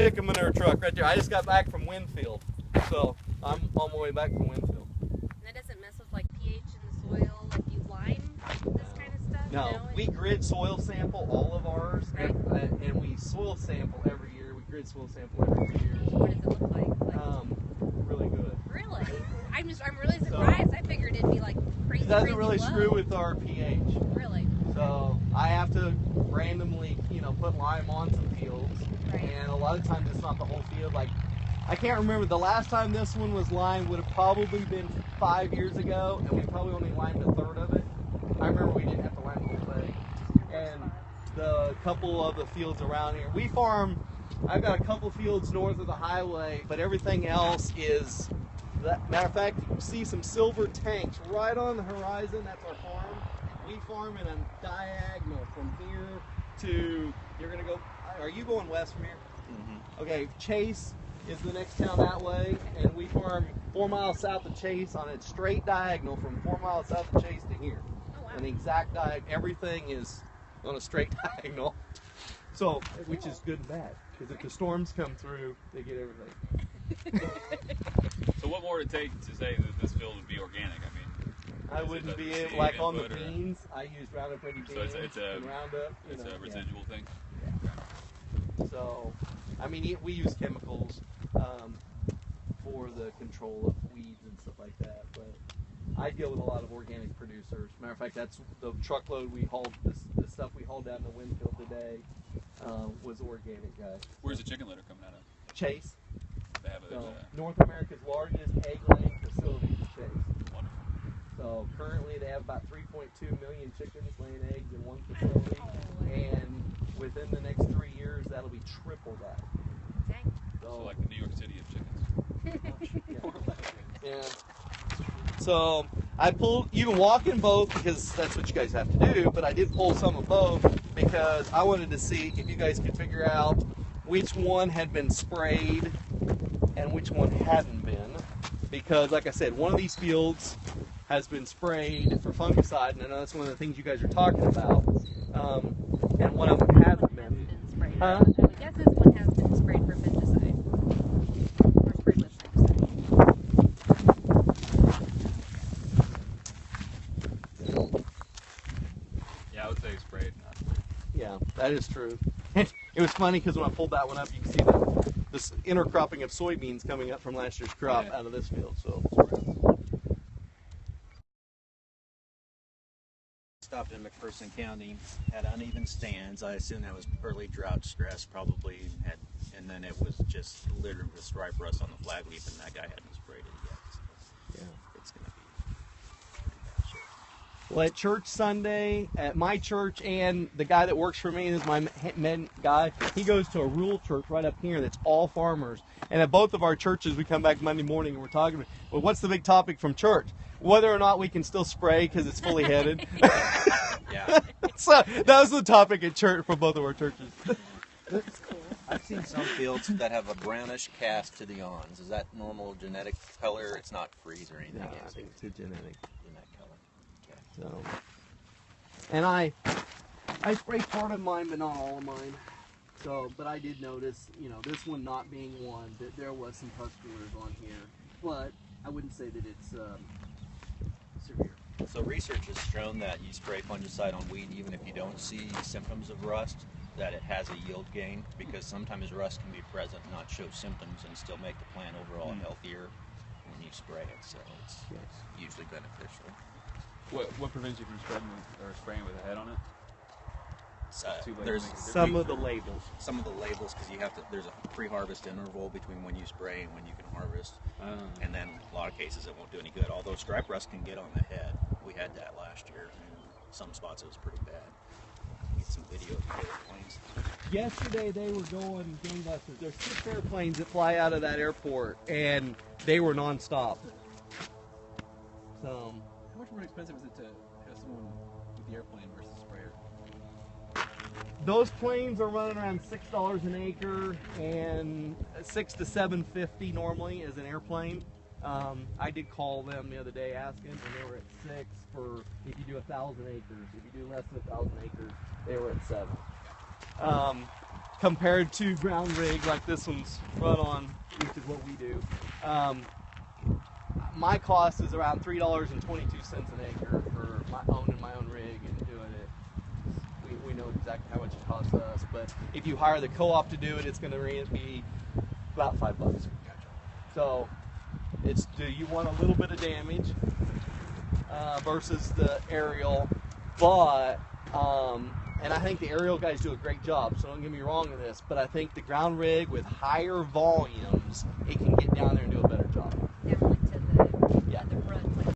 chicken manure truck right there. I just got back from Winfield, so I'm on my way back from Winfield. And that doesn't mess with like pH in the soil, like you lime this kind of stuff? No, we grid soil sample all of ours, Right. and we soil sample every year. We grid soil sample every 2 years. What does it look like? Really good. Really? I'm really surprised. I figured it'd be like crazy. It doesn't crazy really low. screw with our pH. Really? So I have to randomly, put lime on some fields, Right. and a lot of times it's not the whole field. Like, I can't remember the last time this one was limed. Would have probably been 5 years ago, and we probably only limed a third of it. I remember we didn't have to lime the whole thing. And the couple of the fields around here, we farm. I've got a couple fields north of the highway, but everything else is. Matter of fact, you see some silver tanks right on the horizon. That's our farm. We farm in a diagonal from here to. You're gonna go. Are you going west from here? Mm-hmm. Okay, Chase is the next town that way, and we farm 4 miles south of Chase on a straight diagonal from 4 miles south of Chase to here. Oh, wow. An exact diagonal. Everything is on a straight diagonal. So, which is good and bad, because if the storms come through, they get everything. So what more would it take to say that this field would be organic? I mean, I wouldn't be able, like on the beans, I use Roundup Ready beans and Roundup. It's a residual thing? Yeah. So, I mean, we use chemicals for the control of weeds and stuff like that, but I deal with a lot of organic producers. Matter of fact, that's the truckload we hauled, the stuff we hauled down to Winfield today was organic, guys. Where's the chicken litter coming out of? Chase. They have North America's largest egg laying facility is Chase. Wonderful. So currently they have about 3.2 million chickens laying eggs in one facility, and within the next 3 years that'll be triple that. Dang. So like the New York City of chickens. Yeah. So I pulled, you can walk in both because that's what you guys have to do, but I did pull some of both because I wanted to see if you guys could figure out which one had been sprayed and which one hadn't been. Because like I said, one of these fields has been sprayed for fungicide, and I know that's one of the things you guys are talking about. And one of them hasn't been. Sprayed. Huh? I would guess this one has been sprayed for fungicide. Or sprayed with fungicide. Yeah, I would say sprayed, not sprayed. Yeah, that is true. It was funny because when I pulled that one up, you can see this intercropping of soybeans coming up from last year's crop out of this field. So. Stopped in McPherson County, had uneven stands. I assume that was early drought stress, probably had, and then it was just littered with stripe rust on the flag leaf, and that guy hadn't sprayed it yet. So Yeah. it's going to be pretty bad shape. Well, at church Sunday, at my church, and the guy that works for me is my men guy, he goes to a rural church right up here that's all farmers. And at both of our churches, we come back Monday morning and we're talking, well, what's the big topic from church? Whether or not we can still spray because it's fully headed. Yeah. So that was the topic at church for both of our churches. That's cool. I've seen some fields that have a brownish cast to the awns. Is that normal genetic color? It's not freeze or anything. No, I think it's too genetic. In that color. Okay. So, and I spray part of mine, but not all of mine. So, but I did notice, this one not being one, that there was some pustulas on here. But I wouldn't say that it's severe. So research has shown that you spray fungicide on weed even if you don't see symptoms of rust, that it has a yield gain, because sometimes rust can be present, not show symptoms, and still make the plant overall healthier when you spray it. So it's usually beneficial. What prevents you from spraying with a head on it? There's some of the labels. Some of the labels, because you have to. There's a pre-harvest interval between when you spray and when you can harvest, and then a lot of cases it won't do any good. Although stripe rust can get on the head, we had that last year, and some spots it was pretty bad. Get some video of the airplanes. Yesterday they were going gangbusters. There's 6 airplanes that fly out of that airport, and they were nonstop. So, How much more expensive is it to have someone with the airplane versus sprayer? those planes are running around $6 an acre, and $6 to $7.50 normally as an airplane. I did call them the other day asking, and they were at 6 for if you do 1,000 acres. If you do less than 1,000 acres, they were at 7. compared to ground rig like this one's run on, which is what we do. My cost is around $3.22 an acre for owning my own rig and doing it. We know exactly how much it costs us, but if you hire the co-op to do it, it's going to be about $5. So it's, do you want a little bit of damage versus the aerial? But and I think the aerial guys do a great job, so don't get me wrong in this, but I think the ground rig with higher volumes, it can get down there and do a better